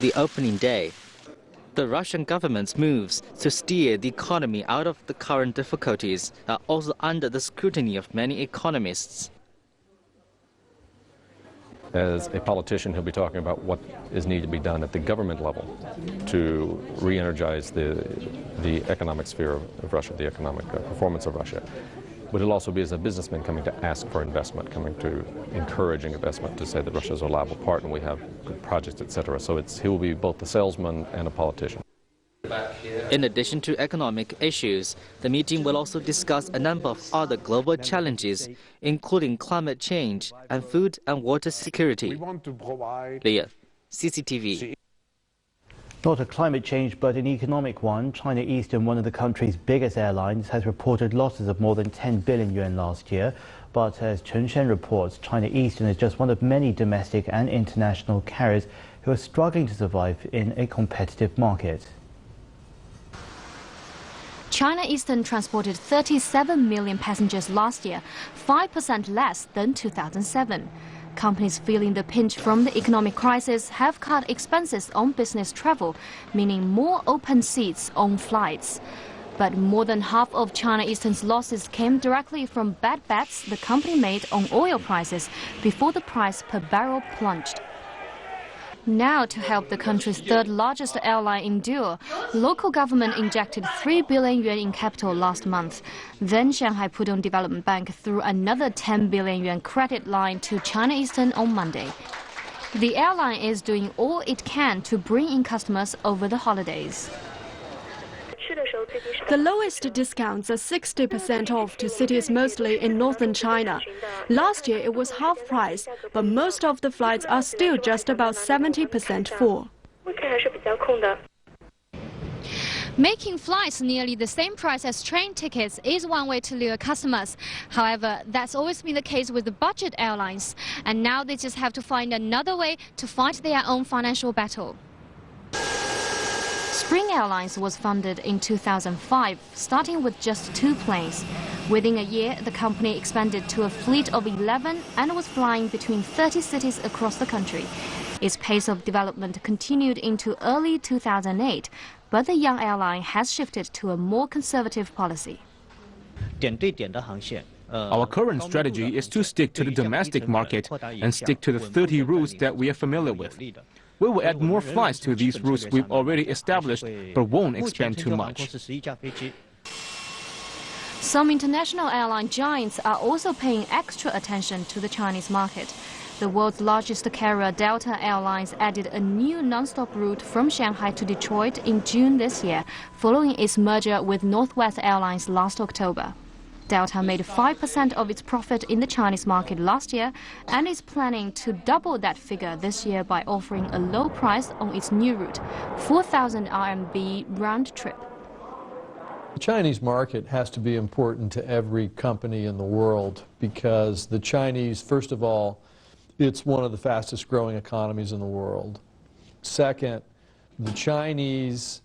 the opening day. The Russian government's moves to steer the economy out of the current difficulties are also under the scrutiny of many economists. As a politician, he'll be talking about what is needed to be done at the government level to re-energize the economic sphere of Russia, the economic performance of Russia. But he'll also be as a businessman coming to ask for investment, coming to encouraging investment, to say that Russia is a reliable partner, we have good projects, etc. So he will be both a salesman and a politician. In addition to economic issues, the meeting will also discuss a number of other global challenges, including climate change and food and water security. Leah, CCTV. Not a climate change, but an economic one. China Eastern, one of the country's biggest airlines, has reported losses of more than 10 billion yuan last year. But as Chen Shen reports, China Eastern is just one of many domestic and international carriers who are struggling to survive in a competitive market. China Eastern transported 37 million passengers last year, 5% less than 2007. Companies feeling the pinch from the economic crisis have cut expenses on business travel, meaning more open seats on flights. But more than half of China Eastern's losses came directly from bad bets the company made on oil prices before the price per barrel plunged. Now, to help the country's third largest airline endure, local government injected 3 billion yuan in capital last month. Then Shanghai Pudong Development Bank threw another 10 billion yuan credit line to China Eastern on Monday. The airline is doing all it can to bring in customers over the holidays. The lowest discounts are 60% off to cities mostly in northern China. Last year it was half price, but most of the flights are still just about 70% full. Making flights nearly the same price as train tickets is one way to lure customers. However, that's always been the case with the budget airlines, and now they just have to find another way to fight their own financial battle. Spring Airlines was founded in 2005, starting with just 2 planes. Within a year, the company expanded to a fleet of 11 and was flying between 30 cities across the country. Its pace of development continued into early 2008, but the young airline has shifted to a more conservative policy. Our current strategy is to stick to the domestic market and stick to the 30 routes that we are familiar with. We will add more flights to these routes we've already established, but won't expand too much. Some international airline giants are also paying extra attention to the Chinese market. The world's largest carrier, Delta Airlines, added a new non-stop route from Shanghai to Detroit in June this year, following its merger with Northwest Airlines last October. Delta made 5% of its profit in the Chinese market last year and is planning to double that figure this year by offering a low price on its new route, 4,000 RMB round trip. The Chinese market has to be important to every company in the world because the Chinese, first of all, it's one of the fastest growing economies in the world. Second, the Chinese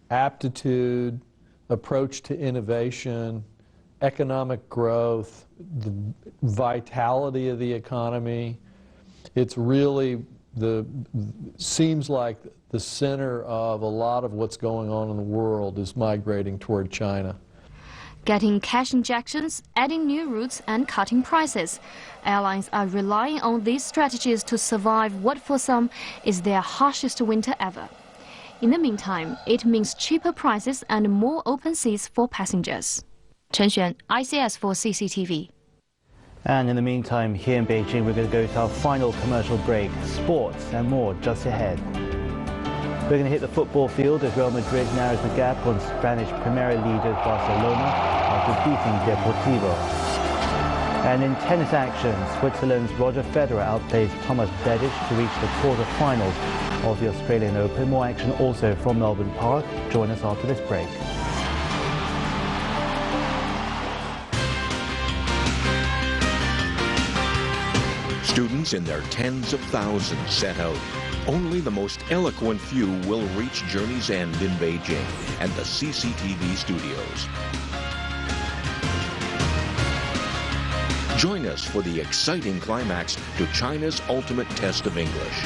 aptitude, approach to innovation, economic growth, the vitality of the economy, it's really seems like the center of a lot of what's going on in the world is migrating toward China. Getting cash injections, adding new routes and cutting prices. Airlines are relying on these strategies to survive what for some is their harshest winter ever. In the meantime, it means cheaper prices and more open seats for passengers. Chen Xuan, ICS for CCTV. And in the meantime, here in Beijing, we're going to go to our final commercial break. Sports and more just ahead. We're going to hit the football field as Real Madrid narrows the gap on Spanish Primera leaders Barcelona after beating Deportivo. And in tennis action, Switzerland's Roger Federer outplays Thomas Berdych to reach the quarter-finals of the Australian Open. More action also from Melbourne Park. Join us after this break. Students in their tens of thousands set out. Only the most eloquent few will reach journey's end in Beijing and the CCTV studios. Join us for the exciting climax to China's ultimate test of English.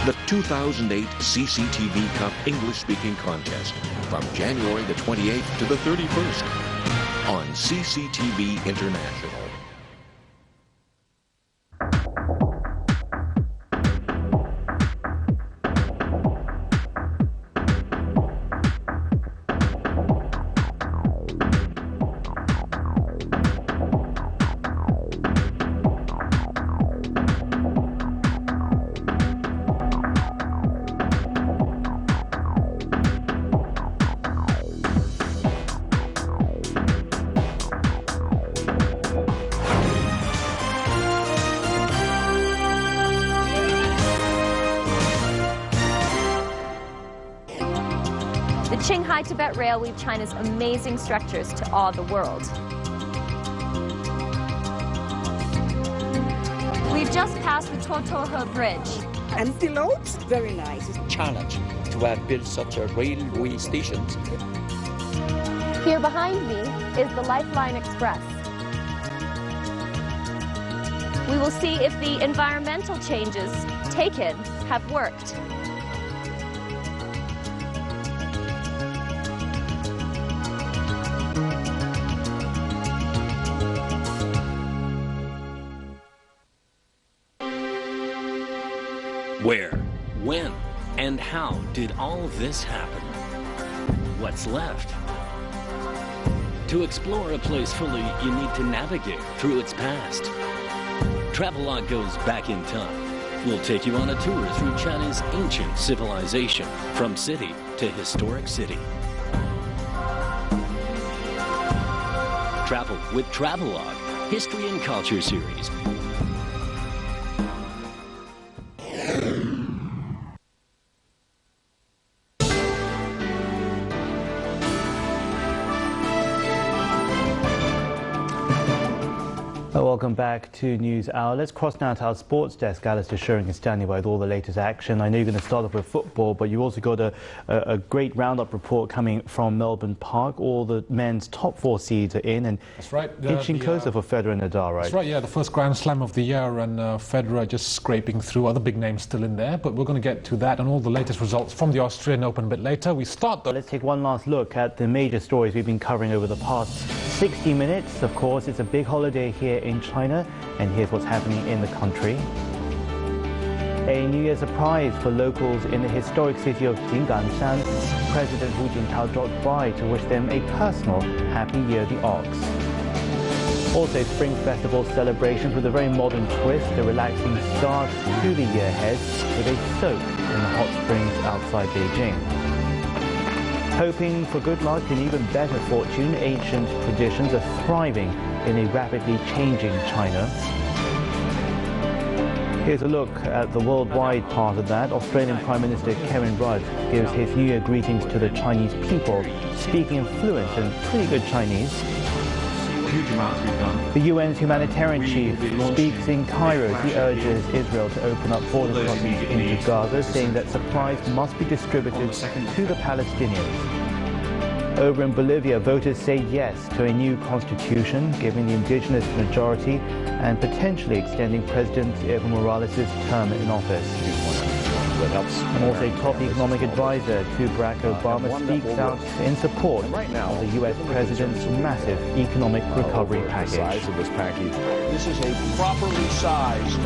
the 2008 CCTV Cup English-speaking contest from January the 28th to the 31st on CCTV International. The Qinghai-Tibet Rail weave China's amazing structures to awe the world. We've just passed the Totohe Bridge. Antelopes, very nice. Challenge to have built such a railway station. Here behind me is the Lifeline Express. We will see if the environmental changes taken have worked. Where, when, and how did all this happen? What's left? To explore a place fully, you need to navigate through its past. Travelog goes back in time. We'll take you on a tour through China's ancient civilization, from city to historic city. Travel with Travelog, History and Culture Series. Welcome back to News Hour. Let's cross now to our sports desk. Alistair Shearing is standing by with all the latest action. I know you're going to start off with football, but you also got a great roundup report coming from Melbourne Park. All the men's top 4 seeds are in, and that's right. Inching closer for Federer and Nadal, right? That's right, yeah, the first Grand Slam of the year, and Federer just scraping through. Other big names still in there, but we're going to get to that and all the latest results from the Australian Open a bit later. We start though. Let's take one last look at the major stories we've been covering over the past 60 minutes. Of course, it's a big holiday here in China, and here's what's happening in the country. A New Year surprise for locals in the historic city of Jingganshan. President Hu Jintao dropped by to wish them a personal Happy Year of the Ox. Also, Spring Festival celebrations with a very modern twist, a relaxing start to the year ahead with a soak in the hot springs outside Beijing. Hoping for good luck and even better fortune, ancient traditions are thriving in a rapidly changing China. Here's a look at the worldwide part of that. Australian Prime Minister Kevin Rudd gives his New Year greetings to the Chinese people, speaking in fluent and pretty good Chinese. The UN's humanitarian chief speaks in Cairo. He urges Israel to open up border crossings into Gaza, saying that supplies must be distributed to the Palestinians. Over in Bolivia, voters say yes to a new constitution, giving the indigenous majority and potentially extending President Evo Morales' term in office. And also, top economic advisor to Barack Obama speaks out in support of the U.S. president's massive economic recovery package. This is a properly sized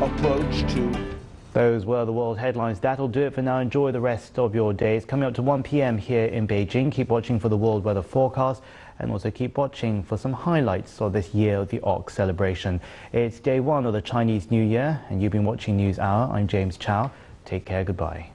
approach to... Those were the world headlines. That'll do it for now. Enjoy the rest of your days. Coming up to 1 p.m. here in Beijing. Keep watching for the world weather forecast, and also keep watching for some highlights of this Year of the Ox celebration. It's day 1 of the Chinese New Year, and you've been watching News Hour. I'm James Chow. Take care. Goodbye.